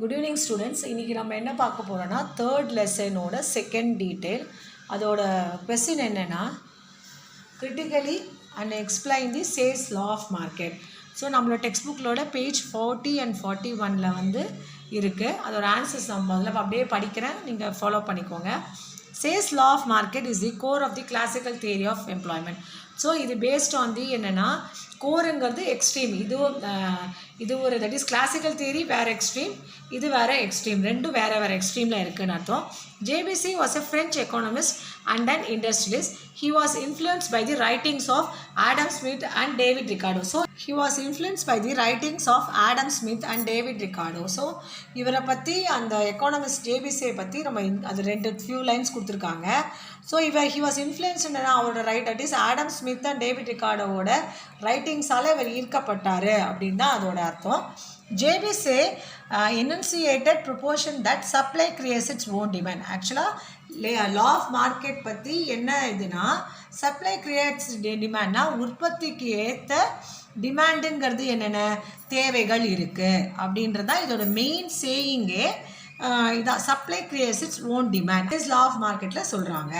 Good evening students. இன்னைக்கு நம்ம என்ன பார்க்க போறோம்னா third lesson ஓட second detail. அதோட question என்னன்னா critically and explain the sales law of market. So நம்மளோட டெக்ஸ்ட் புக்லோட பேஜ் 40 and 41ல வந்து இருக்குது. அதோட ஆன்சர்ஸ் நம்ம முதல்ல அப்படியே படிக்கிறேன், நீங்கள் ஃபாலோ பண்ணிக்கோங்க. சேல்ஸ் law of market is the core of the classical theory of employment. So இது பேஸ்ட் ஆன் தி என்னென்னா கோருங்கிறது எக்ஸ்ட்ரீம், இது ஒரு தட் இஸ் கிளாசிக்கல் தியரி வேறு எக்ஸ்ட்ரீம், இது வேறு எக்ஸ்ட்ரீம், ரெண்டும் வேறு வேறு எக்ஸ்ட்ரீமில் இருக்குதுன்னு அர்த்தம். J B Say was a French economist and an industrialist. He was influenced by the writings of Adam Smith and David Ricardo. So he was influenced by the writings of Adam Smith and David Ricardo. So இவரை பற்றி அந்த economist ஜேபிசியை பற்றி நம்ம அது ரெண்டு few lines கொடுத்துருக்காங்க. So he was influenced அவரோட right that is Adam Smith and David ரிகார்டோவோட ரைட்டிங்ஸால் இவர் ஈர்க்கப்பட்டார் அப்படின்னு தான் அதோட அர்த்தம். JBC enunciated proportion that supply creates its own demand. ஆக்சுவலாக law of market பற்றி என்ன இதுனா supply creates demandனா உற்பத்திக்கு ஏற்ற டிமாண்டுங்கிறது என்னென்ன தேவைகள் இருக்குது அப்படின்றது தான் இதோட மெயின் சேயிங்கே. இதான் supply creates its own demand is law of மார்க்கெட்டில் சொல்கிறாங்க.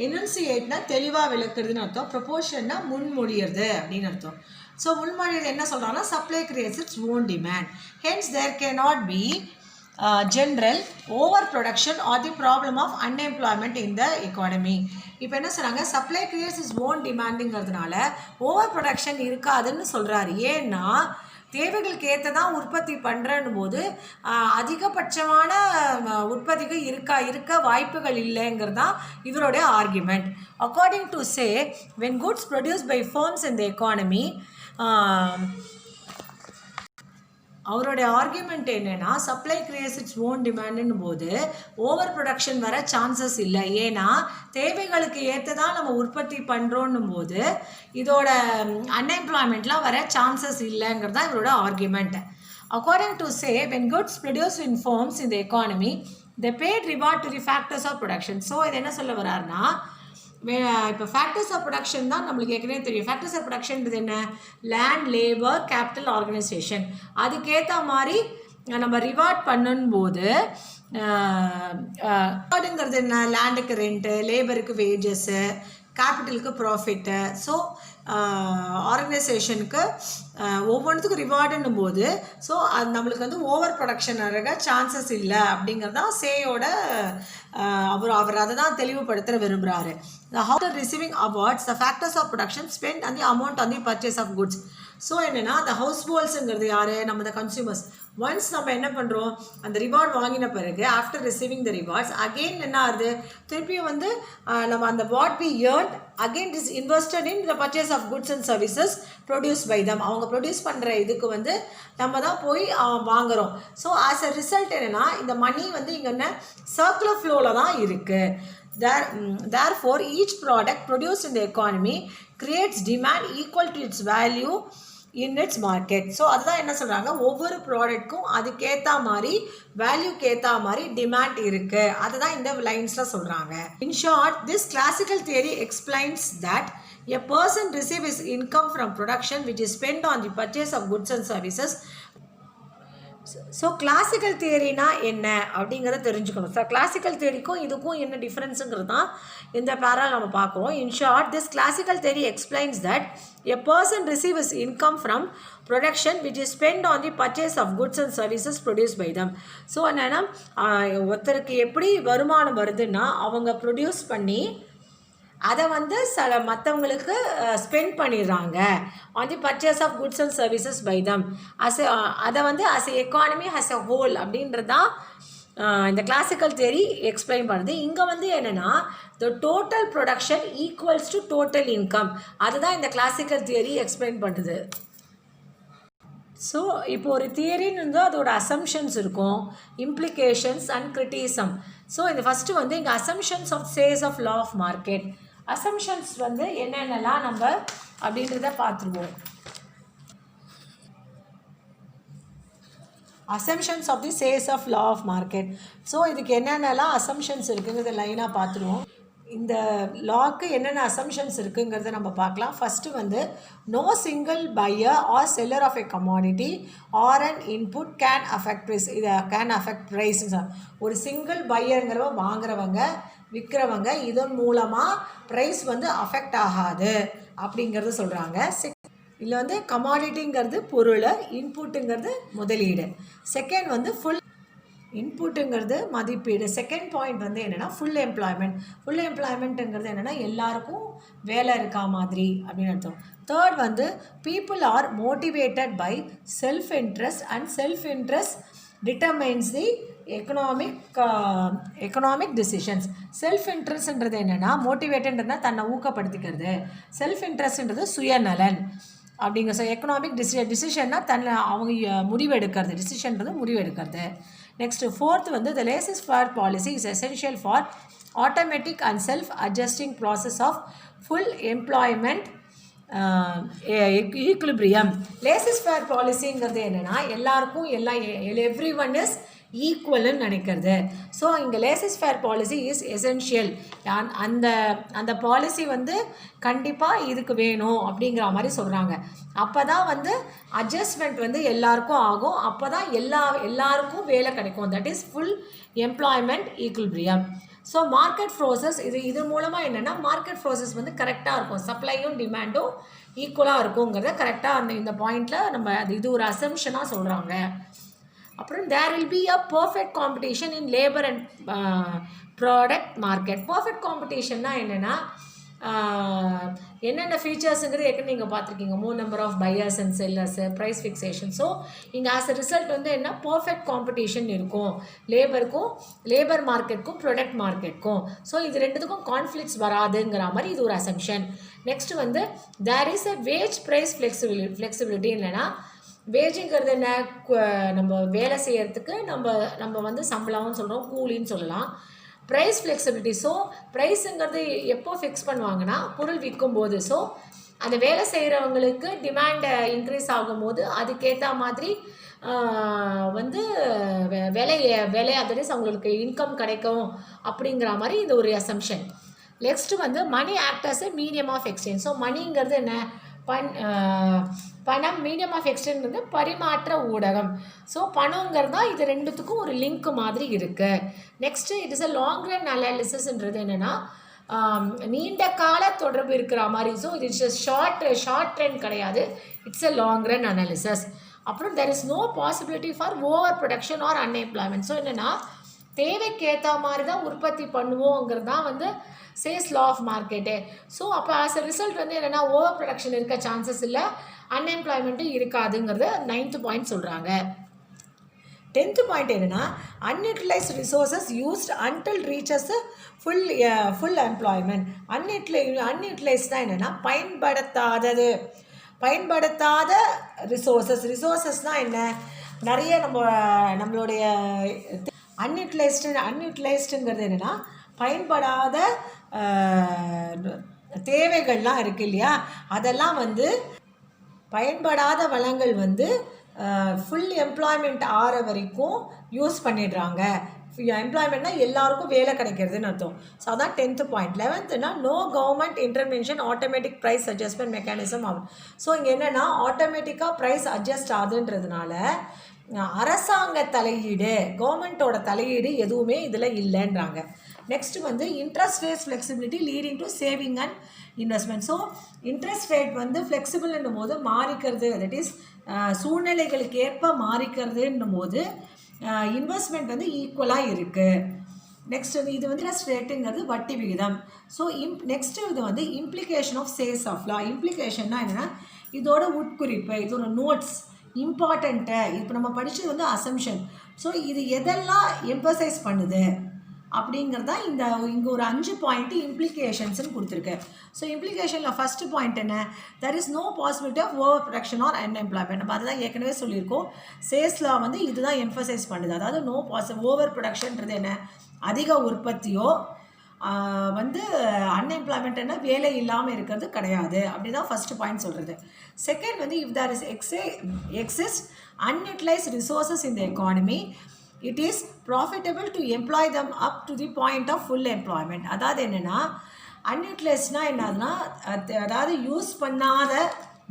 எனுன்சியேட்னா தெளிவாக விளக்குறதுன்னு அர்த்தம், ப்ரொபோர்ஷன்னா முன்மொழியிறது அப்படின்னு அர்த்தம். ஸோ முன்மொழியது என்ன சொல்கிறாங்கன்னா supply creates its own demand, hence there can not be general over production or the problem of unemployment in the economy. இப்போ என்ன சொல்கிறாங்க, சப்ளை கிரியேட்ஸ் இஸ் ஓன் டிமாண்டுங்கிறதுனால ஓவர் ப்ரொடக்ஷன் இருக்காதுன்னு சொல்கிறாரு. ஏன்னா தேவைகளுக்கு ஏற்ற தான் உற்பத்தி பண்ணுறன்னும் போது அதிகபட்சமான உற்பத்திக்கு இருக்க வாய்ப்புகள் இல்லைங்கிறது தான் இவருடைய argument. According to Say when goods produce by firms in the economy, அவருடைய ஆர்குமெண்ட் என்னென்னா சப்ளை கிரியேட்ஸ் இட்ஸ் ஓன் டிமாண்டுன்னு போது ஓவர் ப்ரொடக்ஷன் வர சான்சஸ் இல்லை. ஏன்னா தேவைகளுக்கு ஏற்றதான் நம்ம உற்பத்தி பண்ணுறோன்னும் போது இதோட அன்எம்ப்ளாய்மெண்ட்லாம் வர சான்சஸ் இல்லைங்கிறது தான் இவரோட argument. According to Say when goods produce in firms in the economy the paid reward to the factors of production. So இது என்ன சொல்ல வர்றாருன்னா இப்போ ஃபேக்டர்ஸ் ஆஃப் ப்ரொடக்ஷன் தான் நம்மளுக்கு ஏற்கனவே தெரியும். ஃபேக்டர்ஸ் ஆஃப் ப்ரொடக்ஷன்றது என்ன, லேண்ட், லேபர், கேபிட்டல், ஆர்கனைசேஷன். அதுக்கேற்ற மாதிரி நம்ம ரிவார்ட் பண்ணும்போது ரிவார்டுங்கிறது என்ன, லேண்டுக்கு ரெண்ட்டு, லேபருக்கு வேஜஸ்ஸு, கேபிட்டலுக்கு ப்ராஃபிட்டு, ஸோ ஆர்கனைசேஷனுக்கு ஒவ்வொன்றுத்துக்கும் ரிவார்டுன்னும் போது ஸோ அது நம்மளுக்கு வந்து ஓவர் ப்ரொடக்ஷன் ஆக சான்சஸ் இல்லை அப்படிங்கிறது தான் சேயோட அவர் அதை தான் தெளிவுபடுத்த விரும்புகிறாரு. After receiving awards the factors of production spend and the amount on the purchase of goods. So என்னென்னா அந்த ஹவுஸ் ஹோல்ட்ஸுங்கிறது யார், நம்ம த கன்சியூமர்ஸ். ஒன்ஸ் நம்ம என்ன பண்ணுறோம், அந்த ரிவார்ட் வாங்கின பிறகு after receiving the rewards again என்ன ஆகுது, திருப்பியும் வந்து நம்ம அந்த what we earned again is invested in the purchase of goods and services produce by them. அவங்க ப்ரொடியூஸ் பண்ணுற இதுக்கு வந்து நம்ம தான் போய் வாங்குகிறோம். ஸோ ஆஸ் அ ரிசல்ட் என்னென்னா இந்த மணி வந்து இங்கே என்ன சர்க்குலர் ஃப்ளோவில் தான் இருக்குது. Therefore, each product produced in the economy creates demand equal to its value in its market. So அதுதான் என்ன சொல்கிறாங்க, ஒவ்வொரு ப்ராடக்ட்க்கும் அதுக்கேற்ற மாதிரி வேல்யூக்கு ஏற்ற மாதிரி டிமாண்ட் இருக்குது. அதுதான் இந்த லைன்ஸில் சொல்கிறாங்க. இன் short, this classical theory explains that a person receives his income from production which is spent on the purchase of goods and services. So classical தியரினா என்ன அப்படிங்கிறத தெரிஞ்சுக்கணும். ஸோ கிளாசிக்கல் தியரிக்கும் இதுக்கும் என்ன டிஃப்ரென்ஸுங்கிறது தான் இந்த பேரா நம்ம பார்க்குறோம். In short, this classical theory explains that a person receive is income from production which is spend on the purchase of goods and services produce by them. So என்னென்னா ஒருத்தருக்கு எப்படி வருமானம் வருதுன்னா அவங்க ப்ரொடியூஸ் பண்ணி அதை வந்து மற்றவங்களுக்கு ஸ்பெண்ட் பண்ணிடுறாங்க on the purchase of goods and services by them. அதை வந்து as a economy as a whole அப்படின்றது தான் இந்த கிளாசிக்கல் தியரி எக்ஸ்பிளைன் பண்ணுறது. இங்கே வந்து என்னென்னா the total production equals to total income, அதுதான் இந்த கிளாசிக்கல் தியரி எக்ஸ்பிளைன் பண்ணுறது. ஸோ இப்போ ஒரு தியரின்னு இருந்தால் அதோட அசம்ஷன்ஸ் இருக்கும், இம்ப்ளிகேஷன்ஸ் அண்ட் கிரிட்டிசம். ஸோ இந்த ஃபஸ்ட்டு வந்து இங்கே அசம்ஷன்ஸ் ஆஃப் சேல்ஸ் of law of market. Assumptions வந்து என்னென்னலாம் நம்ம அப்படின்றத பார்த்துருவோம். அசம்ஷன்ஸ் ஆஃப் தி சேல்ஸ் of law of market. So இதுக்கு என்னென்னலாம் அசம்ஷன்ஸ் இருக்குங்கிறத லைனாக பார்த்துருவோம். இந்த லாக்கு என்னென்ன அசம்ஷன்ஸ் இருக்குங்கிறத நம்ம பார்க்கலாம். ஃபஸ்ட்டு வந்து no single buyer or seller of a commodity or an input can affect price. இதை கேன் அஃபெக்ட் ப்ரைஸ். ஒரு சிங்கிள் பையருங்கிறவங்க வாங்குறவங்க விற்கிறவங்க இதன் மூலமாக ப்ரைஸ் வந்து அஃபெக்ட் ஆகாது அப்படிங்கிறது சொல்கிறாங்க. இதில் வந்து கமாடிட்டிங்கிறது பொருள், இன்புட்டுங்கிறது முதலீடு. செகண்ட் வந்து ஃபுல் இன்புட்டுங்கிறது மதிப்பீடு. செகண்ட் பாயிண்ட் வந்து என்னென்னா ஃபுல் எம்ப்ளாய்மெண்ட். ஃபுல் எம்ப்ளாய்மெண்ட்டுங்கிறது என்னென்னா எல்லாருக்கும் வேலை இருக்கா மாதிரி அப்படின்னு அர்த்தம். தேர்ட் வந்து people are motivated by self interest and self interest determines the economic decisions. Self இன்ட்ரெஸ்ட்ன்றது என்னென்னா மோட்டிவேட்டட்னா தன்னை ஊக்கப்படுத்திக்கிறது, செல்ஃப் இன்ட்ரெஸ்ட்ன்றது சுயநலன் அப்படிங்கிற எக்கனாமிக் டிசிஷன்னா தன்னை அவங்க முடிவெடுக்கிறது, டிசிஷன்றது முடிவெடுக்கிறது. நெக்ஸ்ட்டு ஃபோர்த் வந்து the laissez faire policy is essential for automatic and self adjusting process of full employment equilibrium. Laissez faire பாலிசிங்கிறது என்னென்னா எல்லாருக்கும் எவ்ரி ஒன் இஸ் ஈக்குவல்னு நினைக்கிறது. ஸோ இங்கே laissez faire policy is essential. அந்த பாலிசி வந்து கண்டிப்பாக இதுக்கு வேணும் அப்படிங்கிற மாதிரி சொல்கிறாங்க. அப்போ தான் வந்து அட்ஜஸ்ட்மெண்ட் வந்து எல்லாருக்கும் ஆகும், அப்போ தான் எல்லாருக்கும் வேலை கிடைக்கும். That is full employment equilibrium. So market process இது மூலமாக என்னென்னா மார்க்கெட் ப்ரோசஸ் வந்து கரெக்டாக இருக்கும், சப்ளையும் டிமாண்டும் ஈக்குவலாக இருக்குங்கிறத கரெக்டாக இந்த பாயிண்டில் நம்ம இது ஒரு அசம்ஷனாக சொல்கிறாங்க. அப்புறம் there will be a perfect competition in labour and product market. Perfect காம்படிஷன்னா என்னென்னா என்னென்ன ஃபீச்சர்ஸுங்கிறது ஏற்கனவே நீங்கள் பார்த்துருக்கீங்க. More number of buyers and sellers, price fixation. So இங்கே ஆஸ் அ ரிசல்ட் வந்து என்ன பர்ஃபெக்ட் காம்படிஷன் இருக்கும் லேபர் மார்க்கெட்டுக்கும் ப்ராடக்ட் மார்க்கெட்டுக்கும். ஸோ இது ரெண்டுத்துக்கும் கான்ஃப்ளிக்ட்ஸ் வராதுங்கிற மாதிரி இது ஒரு அசம்ஷன். நெக்ஸ்ட் வந்து there is a wage price flexibility. இல்லைன்னா வேஜுங்கிறது என்ன, நம்ம வேலை செய்கிறதுக்கு நம்ம வந்து சம்பளம்னு சொல்கிறோம், கூலின்னு சொல்லலாம். Price flexibility. ஸோ ப்ரைஸுங்கிறது எப்போ ஃபிக்ஸ் பண்ணுவாங்கன்னா பொருள் விற்கும்போது. ஸோ அந்த வேலை செய்கிறவங்களுக்கு டிமாண்ட் இன்க்ரீஸ் ஆகும்போது அதுக்கேற்ற மாதிரி வந்து விலை அதர்ஸ் அவங்களுக்கு இன்கம் கிடைக்கும் அப்படிங்கிற மாதிரி இது ஒரு அசம்ஷன். நெக்ஸ்ட்டு வந்து money act as a medium of exchange. So மணிங்கிறது என்ன, பணம் மீடியம் ஆஃப் எக்ஸ்சேஞ்ச் வந்து பரிமாற்ற ஊடகம். ஸோ பணங்கிறது தான் இது ரெண்டுத்துக்கும் ஒரு லிங்க் மாதிரி இருக்குது. Next it is a long run அனாலிசிஸ்ன்றது என்னென்னா நீண்ட கால தொடர்பு இருக்கிற மாதிரி. ஸோ இது இட்ஸ் ஷார்ட் ரன் கிடையாது, it's a long run analysis. அப்புறம் there is no possibility for over production or unemployment. So என்னென்னா தேவைக்கு ஏற்ற மாதிரி தான் உற்பத்தி பண்ணுவோங்கிறது தான் வந்து சேல்ஸ் லா ஆஃப் மார்க்கெட்டு. ஸோ அப்போ ஆஸ் அ ரிசல்ட் வந்து என்னென்னா ஓவர் ப்ரொடக்ஷன் இருக்க சான்சஸ் இல்லை, அன்எம்ப்ளாய்மெண்ட்டும் இருக்காதுங்கிறது 9th பாயிண்ட் சொல்கிறாங்க. 10th பாயிண்ட் என்னென்னா unutilised resources used until reaches full employment. Unutilise தான் என்னென்னா பயன்படுத்தாத ரிசோர்ஸஸ்னால் என்ன, நிறைய நம்மளுடைய அன்யூட்டிலைஸ்டுங்கிறது என்னென்னா பயன்படாத தேவைகள்லாம் இருக்குது இல்லையா, அதெல்லாம் வந்து பயன்படாத வளங்கள் வந்து ஃபுல் எம்ப்ளாய்மெண்ட் ஆகிற வரைக்கும் யூஸ் பண்ணிடுறாங்க. எம்ப்ளாய்மெண்ட்னா எல்லாருக்கும் வேலை கிடைக்கிறதுன்னு அர்த்தம். ஸோ அதான் 10th பாயிண்ட். 11thனா no government intervention automatic price adjustment mechanism ஆகும். ஸோ இங்கே என்னென்னா ஆட்டோமேட்டிக்காக ப்ரைஸ் அட்ஜஸ்ட் ஆகுதுன்றதுனால அரசாங்க தலையீடு, கவர்மெண்ட்டோட தலையீடு எதுவுமே இதில் இல்லைன்றாங்க. நெக்ஸ்ட் வந்து interest rate flexibility leading to saving and investment. So interest rate வந்து ஃப்ளெக்சிபிள்ன்னும் போது மாறிக்கிறது, தட் இஸ் சூழ்நிலைகளுக்கு ஏற்ப மாறிக்கிறதுன்னும் போது இன்வெஸ்ட்மெண்ட் வந்து ஈக்குவலாக இருக்குது. நெக்ஸ்ட் வந்து இது வந்து இன்ட்ரெஸ்ட் ரேட்டுங்கிறது வட்டி விகிதம். ஸோ நெக்ஸ்ட்டு இது வந்து இம்ப்ளிகேஷன் ஆஃப் சேல்ஸ் ஆஃப் லா. இம்ப்ளிகேஷன்னா என்னென்னா இதோட உட்குறிப்பு, இதோட நோட்ஸ் இம்பார்ட்டண்ட்டு. இப்போ நம்ம படித்தது வந்து அசம்ஷன். ஸோ இது எதெல்லாம் எம்பசைஸ் பண்ணுது அப்படிங்கிறது தான் இங்கே ஒரு 5 பாயிண்ட்டு இம்ப்ளிகேஷன்ஸ்னு கொடுத்துருக்கு. ஸோ இம்ப்ளிகேஷனில் ஃபஸ்ட்டு பாயிண்ட் என்ன, there is no possibility of over production or unemployment. நம்ம அதுதான் ஏற்கனவே சொல்லியிருக்கோம். சேல்ஸில் வந்து இதுதான் எம்பசைஸ் பண்ணுது. அதாவது ஓவர் ப்ரொடக்ஷன்றது என்ன, அதிக உற்பத்தியோ வந்து அன்எம்ப்ளாய்மெண்ட் என்ன வேலை இல்லாமல் இருக்கிறது கிடையாது. அப்படி தான் ஃபஸ்ட்டு பாயிண்ட் சொல்கிறது. செகண்ட் வந்து if there is exist unutilised resources in the economy it is profitable to employ them up to the point of full employment. அதாவது என்னென்னா அன்யூட்டிலைஸ்னால் என்னதுன்னா அதாவது யூஸ் பண்ணாத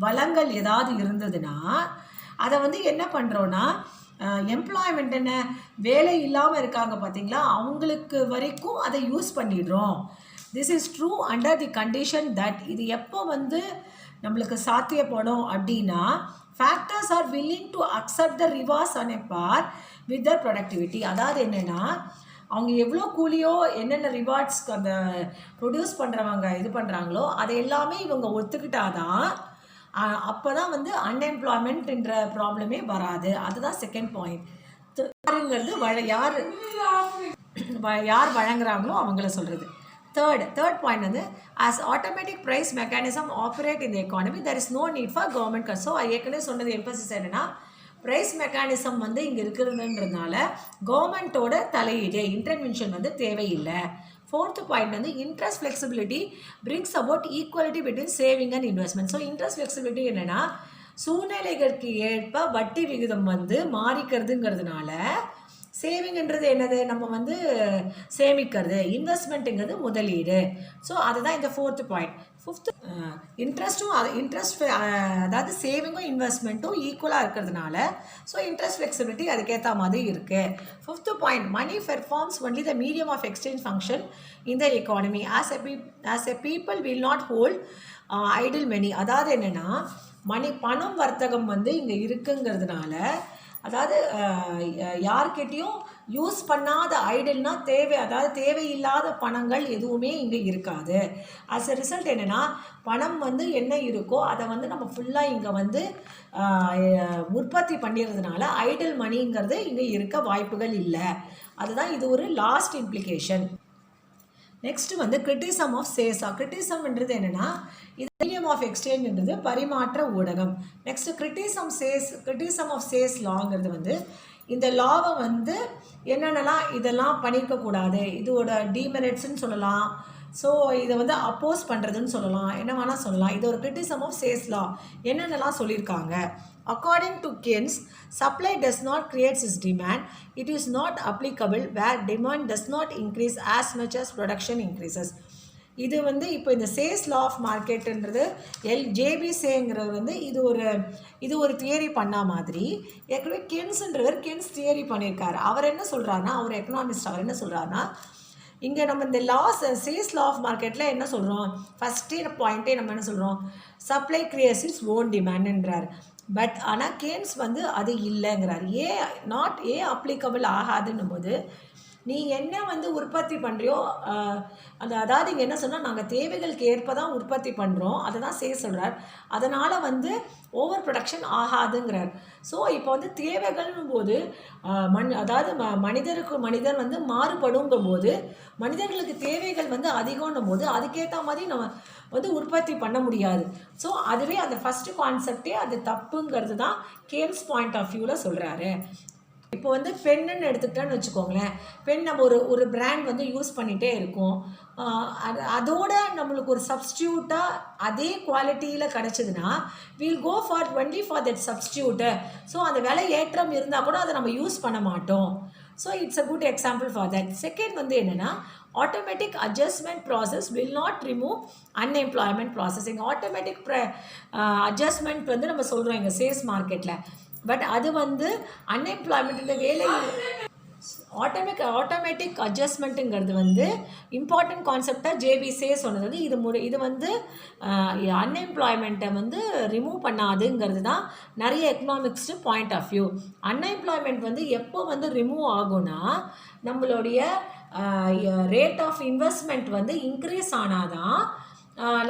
வளங்கள் ஏதாவது இருந்ததுன்னா அதை வந்து என்ன பண்ணுறோன்னா எம்ப்ளாய்மெண்ட் என்ன வேலை இல்லாமல் இருக்காங்க பார்த்தீங்களா, அவங்களுக்கு வரைக்கும் அதை யூஸ் பண்ணிடுறோம். This is true under the condition that இது எப்போ வந்து நம்மளுக்கு சாத்தியப்படும் அப்படின்னா factors are willing to accept the rewards on a par with Dhar productivity. அதாவது என்னென்னா அவங்க எவ்வளோ கூலியோ என்னென்ன ரிவார்ட்ஸ்க்கு அந்த ப்ரொடியூஸ் பண்ணுறவங்க இது பண்ணுறாங்களோ அதை எல்லாமே இவங்க ஒத்துக்கிட்டாதான் அப்போ தான் வந்து அன்எம்ப்ளாய்மெண்ட்ன்ற ப்ராப்ளமே வராது. அதுதான் செகண்ட் பாயிண்ட். யாருங்கிறது யார் வழங்குறாங்களோ அவங்கள சொல்கிறது. தேர்ட் பாயிண்ட் வந்து as automatic price mechanism operate in the economy there is no need for government cut. So ஏற்கனவே சொன்னது எம்பசிஸ் என்னென்னா ப்ரைஸ் மெக்கானிசம் வந்து இங்கே இருக்கிறதுன்றதுனால கவர்மெண்ட்டோட தலையீடு இன்டர்வென்ஷன் வந்து தேவையில்லை. ஃபோர்த்து பாயிண்ட் வந்து interest flexibility brings about equality between saving and investment. So interest flexibility என்னென்னா சூழ்நிலைகளுக்கு ஏற்ப வட்டி விகிதம் வந்து மாறிக்கிறதுங்கிறதுனால சேவிங்ன்றது என்னது நம்ம வந்து சேமிக்கிறது, இன்வெஸ்ட்மெண்ட்டுங்கிறது முதலீடு. ஸோ அதுதான் இந்த ஃபோர்த்து பாயிண்ட். ஃபிஃப்த்து இன்ட்ரெஸ்ட் அதாவது சேவிங்கும் இன்வெஸ்ட்மெண்ட்டும் ஈக்குவலாக இருக்கிறதுனால ஸோ இன்ட்ரெஸ்ட் ஃப்ளெக்சிபிலிட்டி அதுக்கேற்ற மாதிரி இருக்குது. Fifth point money performs only the medium of exchange function in the economy as a people will not hold idle money. அதாவது என்னென்னா பணம் வர்த்தகம் வந்து இங்கே இருக்குங்கிறதுனால அதாவது யார்கிட்டையும் யூஸ் பண்ணாத ஐடில்னா அதாவது தேவையில்லாத பணங்கள் எதுவுமே இங்கே இருக்காது. ஆஸ் எ ரிசல்ட் என்னென்னா பணம் வந்து என்ன இருக்கோ அதை வந்து நம்ம ஃபுல்லாக இங்கே வந்து உற்பத்தி பண்ணிடுறதுனால ஐடில் மணிங்கிறது இங்கே இருக்க வாய்ப்புகள் இல்லை. அதுதான் இது ஒரு லாஸ்ட் இம்ப்ளிகேஷன். நெக்ஸ்ட்டு வந்து கிரிட்டிசம் ஆஃப் சேஸா. கிரிட்டிசம்ன்றது என்னென்னா இது மீடியம் ஆஃப் எக்ஸ்சேஞ்சுன்றது பரிமாற்ற ஊடகம். நெக்ஸ்ட்டு கிரிட்டிசம் ஆஃப் சேஸ் லாங்கிறது வந்து இந்த லாவை வந்து என்னென்னலாம் இதெல்லாம் பண்ணியிருக்கக்கூடாது, இதோட டிமெரிட்ஸ்ன்னு சொல்லலாம். ஸோ இதை வந்து அப்போஸ் பண்ணுறதுன்னு சொல்லலாம், என்ன வேணால் சொல்லலாம். இது ஒரு கிரிட்டிசம் ஆஃப் சேஸ் லா. என்னென்னலாம் சொல்லியிருக்காங்க. According to Keynes, supply does not create its demand. It is not applicable where demand does not increase as much as production increases. இது வந்து இப்போ இந்த சேஸ் லா ஆஃப் மார்க்கெட்டுன்றது ஜேபி சேங்கிறவர் வந்து இது ஒரு தியரி பண்ண மாதிரி ஏற்கனவே கென்ஸ் தியரி பண்ணியிருக்காரு. அவர் என்ன சொல்கிறாருன்னா அவர் எக்கனாமிஸ்ட், அவர் என்ன சொல்கிறாருன்னா இங்கே நம்ம இந்த சேஸ் லா ஆஃப் மார்க்கெட்டில் என்ன சொல்கிறோம், ஃபஸ்ட்டே பாயிண்ட்டே நம்ம என்ன சொல்கிறோம், சப்ளை கிரியேட்ஸ் இட்ஸ் ஓன் டிமாண்டுன்றார். பட் ஆனால் கேன்ஸ் வந்து அது இல்லைங்கிறார். ஏன் அப்ளிகபிள் ஆகாதுன்னும் போது நீ என்ன வந்து உற்பத்தி பண்ணுறியோ அதாவது இங்கே என்ன சொன்னால் நாங்கள் தேவைகளுக்கு ஏற்ப தான் உற்பத்தி பண்ணுறோம், அதை தான் சொல்கிறார். அதனால் வந்து ஓவர் ப்ரொடக்ஷன் ஆகாதுங்கிறார். ஸோ இப்போ வந்து தேவைகள்னும் போது அதாவது மனிதர் வந்து மாறுபடுங்கும் போது மனிதர்களுக்கு தேவைகள் வந்து அதிகம்னும் போது அதுக்கேற்ற மாதிரி நம்ம வந்து உற்பத்தி பண்ண முடியாது. ஸோ அதுவே அந்த ஃபஸ்ட்டு கான்செப்டே அது தப்புங்கிறது தான் கேன்ஸ் பாயிண்ட் ஆஃப் வியூவில் சொல்கிறாரு. இப்போ வந்து பென்னுன்னு எடுத்துக்கிட்டோன்னு வச்சுக்கோங்களேன், பென் நம்ம ஒரு பிராண்ட் வந்து யூஸ் பண்ணிகிட்டே இருக்கோம், அதோட நம்மளுக்கு ஒரு சப்ஸ்டியூட்டாக அதே குவாலிட்டியில் கிடச்சிதுன்னா will go only for that substitute. So அந்த விலை ஏற்றம் இருந்தால் கூட அதை நம்ம யூஸ் பண்ண மாட்டோம். So it's a good example for that. Second வந்து என்னென்னா automatic adjustment process will not remove unemployment process. இங்கே ஆட்டோமேட்டிக் அட்ஜஸ்ட்மெண்ட் வந்து நம்ம சொல்கிறோம் இங்கே சேல்ஸ் மார்க்கெட்டில். பட் அது வந்து அன்எம்ப்ளாய்மெண்ட் இந்த வேலை ஆட்டோமேட்டிக் அட்ஜஸ்ட்மெண்ட்டுங்கிறது வந்து இம்பார்ட்டன்ட் கான்செப்டாக ஜேபிசே சொன்னது வந்து இது வந்து அன்எம்ப்ளாய்மெண்ட்டை வந்து ரிமூவ் பண்ணாதுங்கிறது தான் நிறைய எக்கனாமிக்ஸ்ட்டு பாயிண்ட் ஆஃப் வியூ. அன்எம்ப்ளாய்மெண்ட் வந்து எப்போ வந்து ரிமூவ் ஆகும்னா நம்மளுடைய ரேட் ஆஃப் இன்வெஸ்ட்மெண்ட் வந்து இன்க்ரீஸ் ஆனாதான்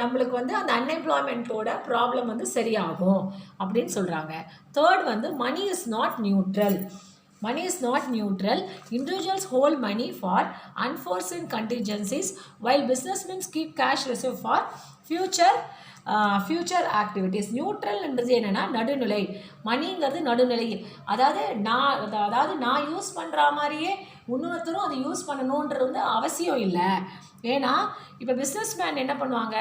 நம்மளுக்கு வந்து அந்த அன்எம்ப்ளாய்மெண்ட்டோட ப்ராப்ளம் வந்து சரியாகும் அப்படின்னு சொல்கிறாங்க. தேர்ட் வந்து money is not neutral. Individuals hold money for unforeseen contingencies while businessmen keep cash reserve for future activities. நியூட்ரல்ன்றது என்னென்னா நடுநிலை. மணிங்கிறது நடுநிலை. அதாவது நான் யூஸ் பண்ணுற மாதிரியே இன்னொருத்தரும் அதை யூஸ் பண்ணணுன்றது வந்து அவசியம் இல்லை. ஏன்னா இப்போ பிஸ்னஸ்மேன் என்ன பண்ணுவாங்க,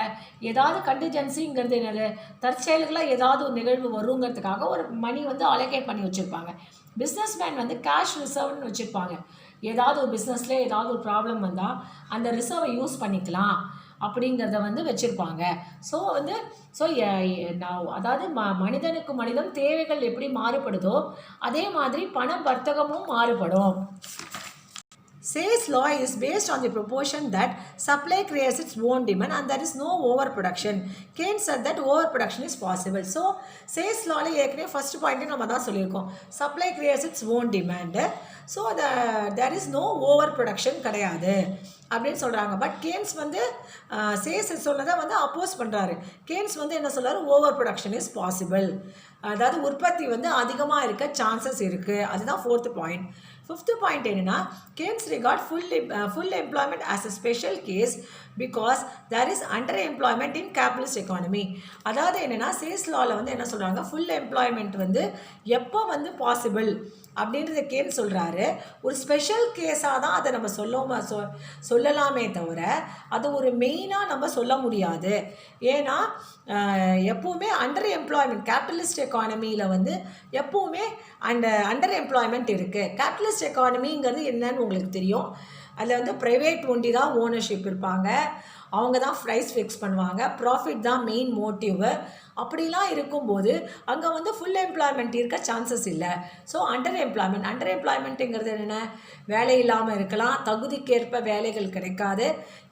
ஏதாவது கண்டிஜென்சிங்கிறது என்னது தற்செயல்களாக ஏதாவது ஒரு நிகழ்வு வருங்கிறதுக்காக ஒரு மணி வந்து அலோகேட் பண்ணி வச்சுருப்பாங்க. பிஸ்னஸ்மேன் வந்து கேஷ் ரிசர்வ்னு வச்சுருப்பாங்க. ஏதாவது ஒரு பிஸ்னஸில் ஏதாவது ஒரு ப்ராப்ளம் வந்தால் அந்த ரிசர்வை யூஸ் பண்ணிக்கலாம் அப்படிங்கிறத வந்து வச்சுருப்பாங்க. ஸோ வந்து ஸோ நான் அதாவது மனிதனுக்கு மனிதன் தேவைகள் எப்படி மாறுபடுதோ அதே மாதிரி பண வர்த்தகமும் மாறுபடும். Say's law is based on the proportion that supply creates its own demand and there is no overproduction. Keynes said that overproduction is possible. So, Say's law ஏற்கனவே ஃபர்ஸ்ட் பாயிண்ட் நம்ம தான் சொல்லியிருக்கோம். Supply creates its own demand. So, there is no overproduction கிடையாது அப்படின்னு சொல்கிறாங்க. But Cannes வந்து chase சொன்னதை வந்து அப்போஸ் பண்ணுறாரு. கேன்ஸ் வந்து என்ன சொல்கிறாரு, ஓவர் ப்ரொடக்ஷன் இஸ் பாசிபிள், அதாவது உற்பத்தி வந்து அதிகமாக இருக்க சான்சஸ் இருக்குது. அதுதான் ஃபோர்த்து பாயிண்ட். ஃபிஃப்த்து பாயிண்ட் என்னென்னா, Keynes regard full employment as a special case because there is under employment in capitalist economy. அதாவது என்னென்னா, சேஸ் லாவில் வந்து என்ன சொல்கிறாங்க, ஃபுல் எம்ப்ளாய்மெண்ட் வந்து எப்போ வந்து பாசிபிள் அப்படின்றத கேன்ஸ் சொல்கிறாரு. ஒரு ஸ்பெஷல் கேஸாக தான் அதை நம்ம சொல்லலாமே தவிர அது ஒரு மெயினாக நம்ம சொல்ல முடியாது. ஏன்னா எப்போவுமே அண்டர் எம்ப்ளாய்மெண்ட் கேபிட்டலிஸ்ட் எக்கானமியில் வந்து எப்போவுமே அண்டர் எம்ப்ளாய்மெண்ட் இருக்குது. கேபிட்டலிஸ்ட் எக்கானமிங்கிறது என்னன்னு உங்களுக்கு தெரியும். அதில் வந்து ப்ரைவேட் ஒண்டி தான் ஓனர்ஷிப் இருப்பாங்க, அவங்க தான் ப்ரைஸ் ஃபிக்ஸ் பண்ணுவாங்க, ப்ராஃபிட் தான் மெயின் மோட்டிவ். அப்படிலாம் இருக்கும்போது அங்கே வந்து ஃபுல் எம்ப்ளாய்மெண்ட் இருக்க சான்சஸ் இல்லை. ஸோ அண்டர் எம்ப்ளாய்மெண்ட்டுங்கிறது என்னென்ன, வேலை இல்லாமல் இருக்கலாம், தகுதிக்கேற்ப வேலைகள் கிடைக்காது,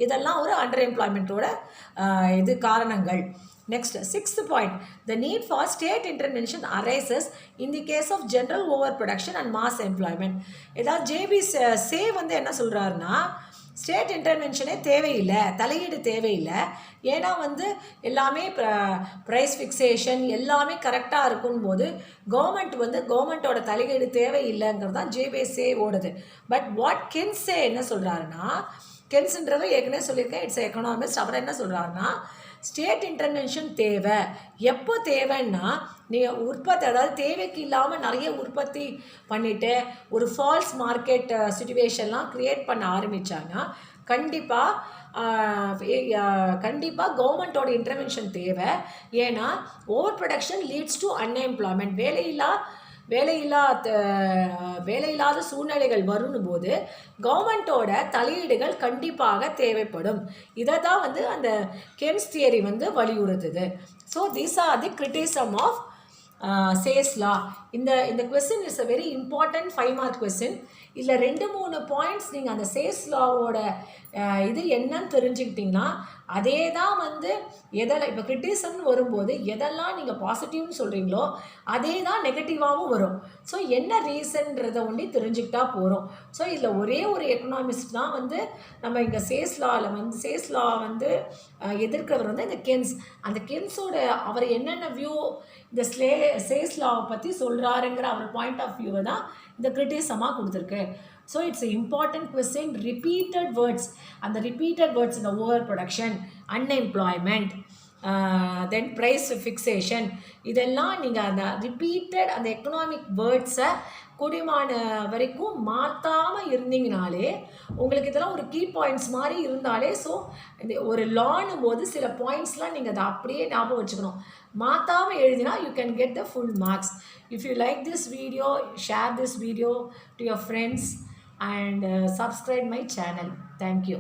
இதெல்லாம் ஒரு அண்டர் எம்ப்ளாய்மெண்ட்டோட இது காரணங்கள். Next, sixth point, the need for state intervention arises in the case of general overproduction and mass employment. ஏதாவது ஜேபி சே வந்து என்ன சொல்கிறாருன்னா, ஸ்டேட் இன்டர்வென்ஷனே தேவையில்லை, தலையீடு தேவையில்லை. ஏன்னா வந்து எல்லாமே ப்ரைஸ் ஃபிக்ஸேஷன் எல்லாமே கரெக்டாக இருக்கும் போது கவர்மெண்ட்டோட தலையீடு தேவையில்லைங்கிறது தான் ஜேபிஎஸ்ஏ ஓடுது. பட் வாட் கென்ஸே என்ன சொல்கிறாருன்னா, கென்ஸ்ன்றவை ஏற்கனவே சொல்லியிருக்கேன், இட்ஸ் எக்கனாமிஸ்ட். அப்புறம் என்ன சொல்கிறாருன்னா, ஸ்டேட் இன்டர்வென்ஷன் தேவை. எப்போ தேவைன்னா, நீங்கள் உற்பத்தி அதாவது தேவைக்கு இல்லாமல் நிறைய உற்பத்தி பண்ணிவிட்டு ஒரு ஃபால்ஸ் மார்க்கெட் சிச்சுவேஷன்லாம் க்ரியேட் பண்ண ஆரம்பித்தாங்கன்னா கண்டிப்பாக கவர்மெண்ட்டோட இன்டர்வென்ஷன் தேவை. ஏன்னா over production leads to unemployment, வேலையில்லாத சூழ்நிலைகள் வரும் போது கவர்மெண்ட்டோட தலையீடுகள் கண்டிப்பாக தேவைப்படும். இதை தான் வந்து அந்த கென்ஸ் தியரி வந்து வலியுறுத்துது. So these are the criticism of Say's law. இந்த question is a very important 5 mark question. இதில் 2-3 பாயிண்ட்ஸ் நீங்கள் அந்த சேஸ் லாவோட இது என்னன்னு தெரிஞ்சுக்கிட்டிங்கன்னா அதே தான் வந்து இப்போ கிரிட்டிசம்னு வரும்போது எதெல்லாம் நீங்கள் பாசிட்டிவ்னு சொல்கிறீங்களோ அதே தான் நெகட்டிவாகவும் வரும். ஸோ என்ன ரீசன்றதை ஒண்டி தெரிஞ்சுக்கிட்டா போகிறோம். ஸோ இதில் ஒரே ஒரு எக்கனாமிஸ்ட் தான் வந்து நம்ம இங்கே சேஸ் லா வந்து எதிர்க்கிறவர் வந்து இந்த கென்ஸ். அந்த கென்ஸோட அவர் என்னென்ன வியூ இந்த சேஸ் லாவை பற்றி சொல்கிறாருங்கிற அவர் பாயிண்ட் ஆஃப் வியூவை தான் இந்த கிரிட்டிசமாக கொடுத்துருக்கு. So it's important question. Repeated words, அந்த ரிப்பீட்டட் வேர்ட்ஸ் இந்த ஓவர் ப்ரொடக்ஷன், அன்எம்ப்ளாய்மெண்ட், தென் ப்ரைஸ் ஃபிக்ஸேஷன், இதெல்லாம் நீங்கள் அந்த ரிப்பீட்டட் அந்த எக்கனாமிக் வேர்ட்ஸை கூடியமான வரைக்கும் மாற்றாமல் இருந்தீங்கனாலே உங்களுக்கு இதெல்லாம் ஒரு கீ பாயிண்ட்ஸ் மாதிரி இருந்தாலே, ஸோ இந்த ஒரு லானும் போது சில பாயிண்ட்ஸ்லாம் நீங்கள் அதை அப்படியே ஞாபகம் வச்சுக்கணும். மாற்றாமல் எழுதினா you can get the full marks. If you like this video, share this video to your friends and subscribe my channel. Thank you.